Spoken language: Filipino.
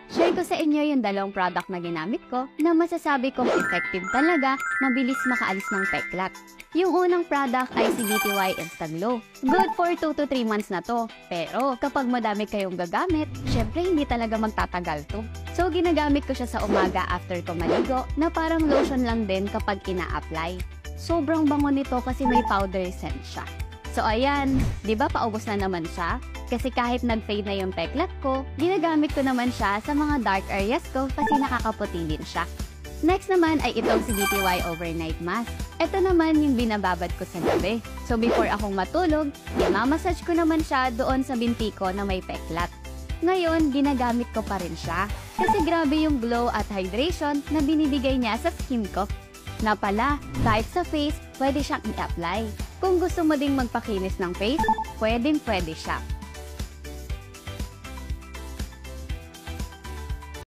Share ko sa inyo yung dalawang product na ginamit ko na masasabi kong effective talaga, mabilis makaalis ng peklat. Yung unang product ay si BTY Instaglow. Good for 2 to 3 months na to. Pero kapag madami kayong gagamit, syempre hindi talaga magtatagal to. So ginagamit ko siya sa umaga after ko maligo na parang lotion lang din kapag ina-apply. Sobrang bango nito kasi may powder scent siya. So ayan, di ba paubos na naman siya? Kasi kahit nag-fade na yung peklat ko, ginagamit ko naman siya sa mga dark areas ko kasi nakakaputi din siya. Next naman ay itong si BTY Overnight Mask. Ito naman yung binababad ko sa gabi. So before akong matulog, i-massage ko naman siya doon sa binti ko na may peklat. Ngayon, ginagamit ko pa rin siya kasi grabe yung glow at hydration na binibigay niya sa skin ko. Na pala, kahit sa face, pwede siyang i-apply. Kung gusto mo ding magpakinis ng face, pwedeng-pwede siya.